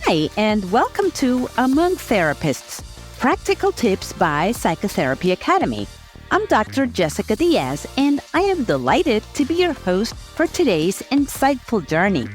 Hi, and welcome to Among Therapists, Practical Tips by Psychotherapy Academy. I'm Dr. Jessica Díaz, and I am delighted to be your host for today's insightful journey.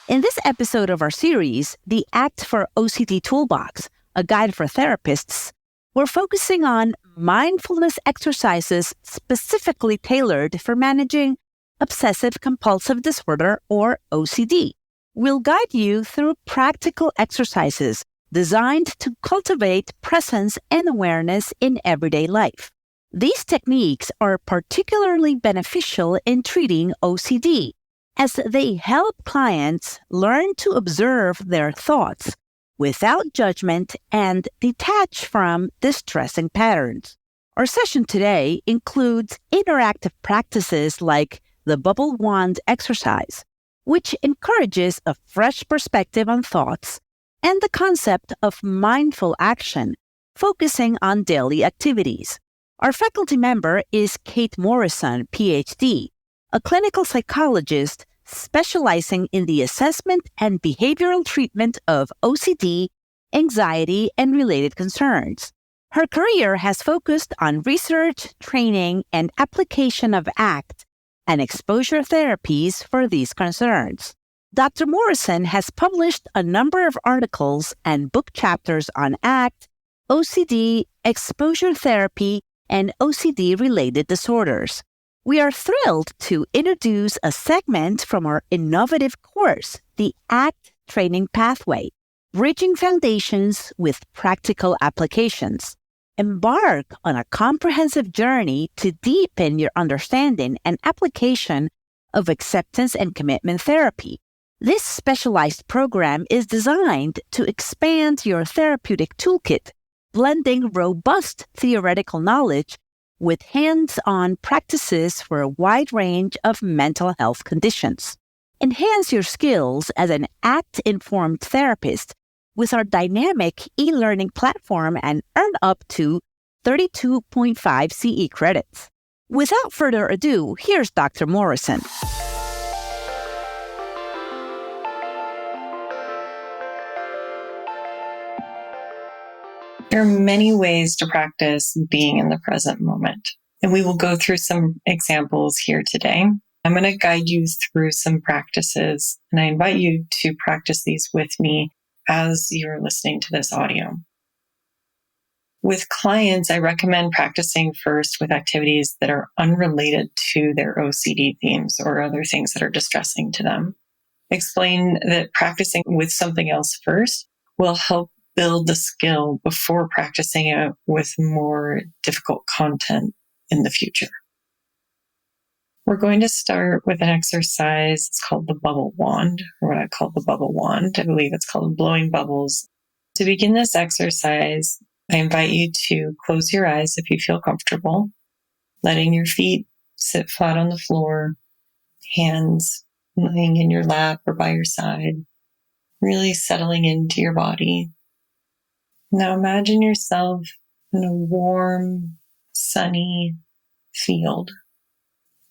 In this episode of our series, the Act for OCD Toolbox, a guide for therapists, we're focusing on mindfulness exercises specifically tailored for managing obsessive-compulsive disorder, or OCD. We'll guide you through practical exercises designed to cultivate presence and awareness in everyday life. These techniques are particularly beneficial in treating OCD, as they help clients learn to observe their thoughts without judgment and detach from distressing patterns. Our session today includes interactive practices like the bubble wand exercise, which encourages a fresh perspective on thoughts, and the concept of mindful action, focusing on daily activities. Our faculty member is Kate Morrison, Ph.D., a clinical psychologist specializing in the assessment and behavioral treatment of OCD, anxiety, and related concerns. Her career has focused on research, training, and application of ACT and exposure therapies for these concerns. Dr. Morrison has published a number of articles and book chapters on ACT, OCD, exposure therapy, and OCD-related disorders. We are thrilled to introduce a segment from our innovative course, the ACT Training Pathway, Bridging Foundations with Practical Applications. Embark on a comprehensive journey to deepen your understanding and application of acceptance and commitment therapy. This specialized program is designed to expand your therapeutic toolkit, blending robust theoretical knowledge with hands-on practices for a wide range of mental health conditions. Enhance your skills as an ACT-informed therapist with our dynamic e-learning platform and earn up to 32.5 CE credits. Without further ado, here's Dr. Morrison. There are many ways to practice being in the present moment, and we will go through some examples here today. I'm going to guide you through some practices, and I invite you to practice these with me as you're listening to this audio. With clients, I recommend practicing first with activities that are unrelated to their OCD themes or other things that are distressing to them. Explain that practicing with something else first will help build the skill before practicing it with more difficult content in the future. We're going to start with an exercise. It's called the bubble wand, or what I call the bubble wand. I believe it's called blowing bubbles. To begin this exercise, I invite you to close your eyes if you feel comfortable, letting your feet sit flat on the floor, hands laying in your lap or by your side, really settling into your body. Now imagine yourself in a warm, sunny field.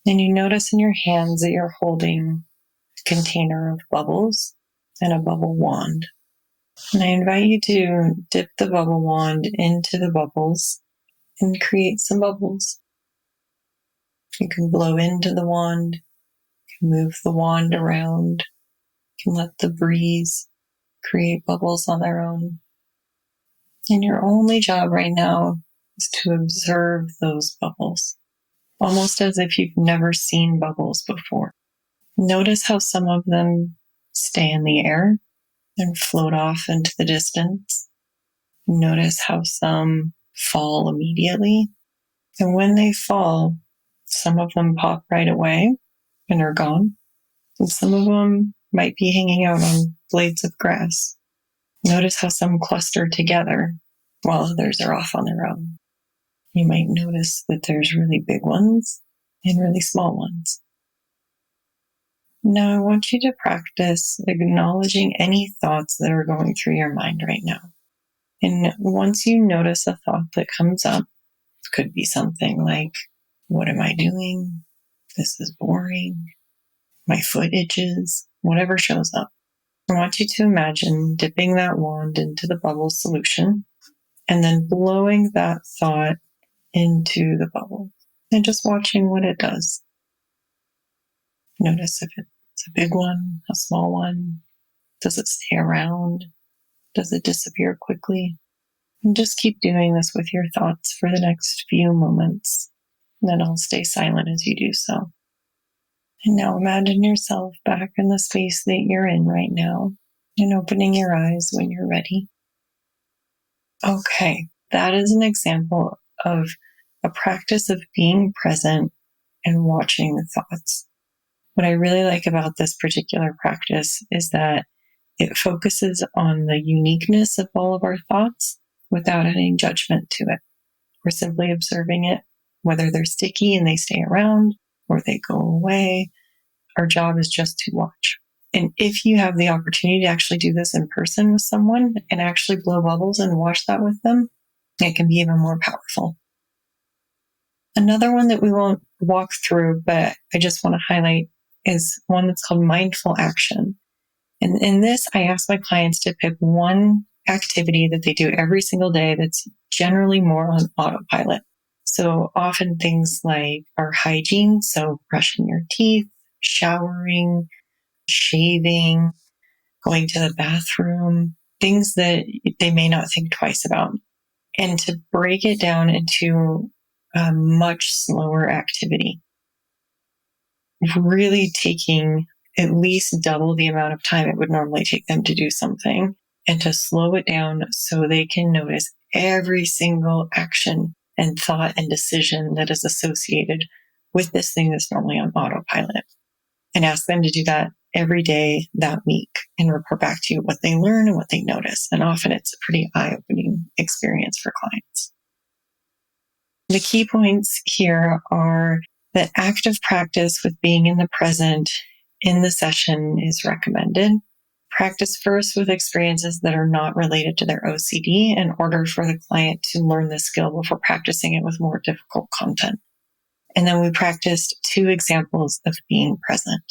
And you notice in your hands that you're holding a container of bubbles and a bubble wand. And I invite you to dip the bubble wand into the bubbles and create some bubbles. You can blow into the wand, you can move the wand around, you can let the breeze create bubbles on their own. And your only job right now is to observe those bubbles, almost as if you've never seen bubbles before. Notice how some of them stay in the air and float off into the distance. Notice how some fall immediately. And when they fall, some of them pop right away and are gone. And some of them might be hanging out on blades of grass. Notice how some cluster together while others are off on their own. You might notice that there's really big ones and really small ones. Now I want you to practice acknowledging any thoughts that are going through your mind right now. And once you notice a thought that comes up, it could be something like, what am I doing? This is boring. My foot itches. whatever shows up. I want you to imagine dipping that wand into the bubble solution and then blowing that thought into the bubble and just watching what it does. Notice if it's a big one, a small one. Does it stay around? Does it disappear quickly? And just keep doing this with your thoughts for the next few moments. And then I'll stay silent as you do so. And now imagine yourself back in the space that you're in right now and opening your eyes when you're ready. Okay, that is an example of a practice of being present and watching the thoughts. What I really like about this particular practice is that it focuses on the uniqueness of all of our thoughts without any judgment to it. We're simply observing it, whether they're sticky and they stay around or they go away. Our job is just to watch. And if you have the opportunity to actually do this in person with someone and actually blow bubbles and watch that with them, it can be even more powerful. Another one that we won't walk through, but I just want to highlight is one that's called mindful action. And in this, I ask my clients to pick one activity that they do every single day that's generally more on autopilot. So often things like our hygiene, so brushing your teeth, showering, shaving, going to the bathroom, things that they may not think twice about. And to break it down into a much slower activity, really taking at least double the amount of time it would normally take them to do something, and to slow it down so they can notice every single action and thought and decision that is associated with this thing that's normally on autopilot. And ask them to do that every day that week and report back to you what they learn and what they notice. And often it's a pretty eye-opening experience for clients. The key points here are that active practice with being in the present in the session is recommended. Practice first with experiences that are not related to their OCD in order for the client to learn the skill before practicing it with more difficult content. And then we practiced 2 examples of being present.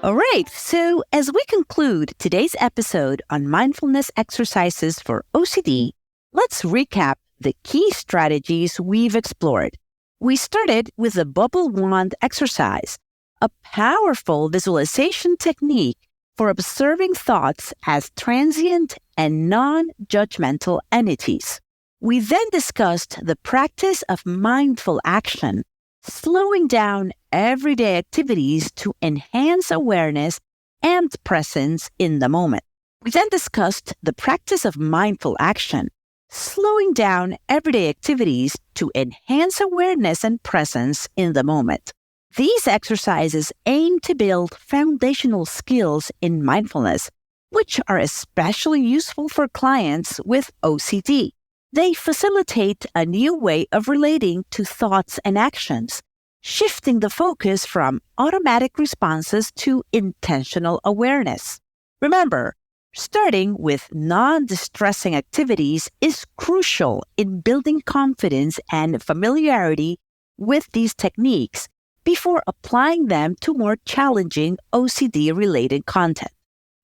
All right, so as we conclude today's episode on mindfulness exercises for OCD, let's recap the key strategies we've explored. We started with the bubble wand exercise, a powerful visualization technique for observing thoughts as transient and non-judgmental entities. We then discussed the practice of mindful action, slowing down everyday activities to enhance awareness and presence in the moment. We then discussed the practice of mindful action, slowing down everyday activities to enhance awareness and presence in the moment. These exercises aim to build foundational skills in mindfulness, which are especially useful for clients with OCD. They facilitate a new way of relating to thoughts and actions, shifting the focus from automatic responses to intentional awareness. Remember, starting with non-distressing activities is crucial in building confidence and familiarity with these techniques before applying them to more challenging OCD-related content.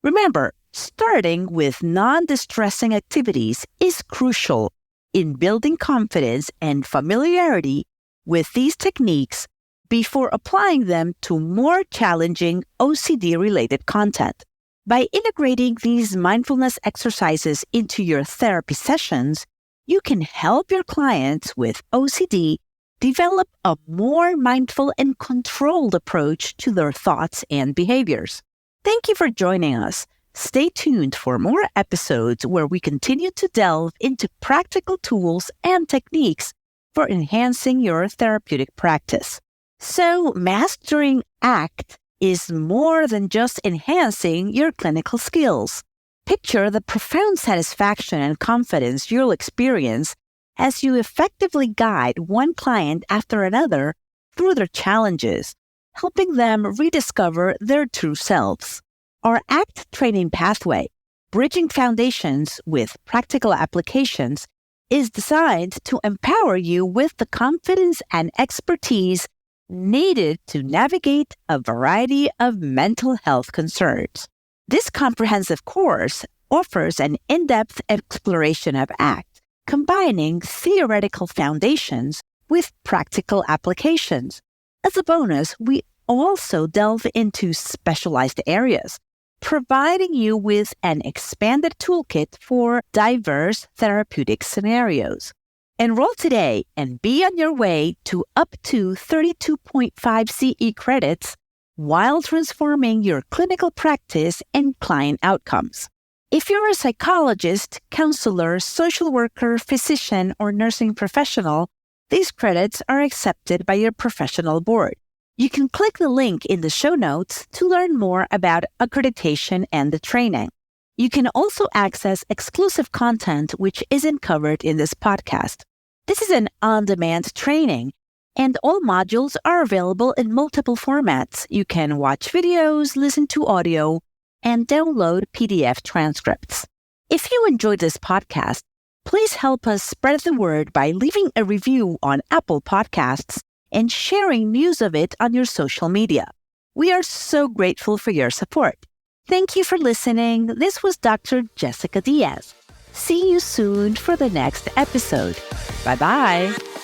Remember, starting with non-distressing activities is crucial in building confidence and familiarity with these techniques before applying them to more challenging OCD-related content. By integrating these mindfulness exercises into your therapy sessions, you can help your clients with OCD develop a more mindful and controlled approach to their thoughts and behaviors. Thank you for joining us. Stay tuned for more episodes where we continue to delve into practical tools and techniques for enhancing your therapeutic practice. So, mastering ACT is more than just enhancing your clinical skills. Picture the profound satisfaction and confidence you'll experience as you effectively guide one client after another through their challenges, helping them rediscover their true selves. Our ACT training pathway, bridging foundations with practical applications, is designed to empower you with the confidence and expertise needed to navigate a variety of mental health concerns. This comprehensive course offers an in-depth exploration of ACT, combining theoretical foundations with practical applications. As a bonus, we also delve into specialized areas, providing you with an expanded toolkit for diverse therapeutic scenarios. Enroll today and be on your way to up to 32.5 CE credits while transforming your clinical practice and client outcomes. If you're a psychologist, counselor, social worker, physician, or nursing professional, these credits are accepted by your professional board. You can click the link in the show notes to learn more about accreditation and the training. You can also access exclusive content which isn't covered in this podcast. This is an on-demand training, and all modules are available in multiple formats. You can watch videos, listen to audio, and download PDF transcripts. If you enjoyed this podcast, please help us spread the word by leaving a review on Apple Podcasts and sharing news of it on your social media. We are so grateful for your support. Thank you for listening. This was Dr. Jessica Díaz. See you soon for the next episode. Bye-bye.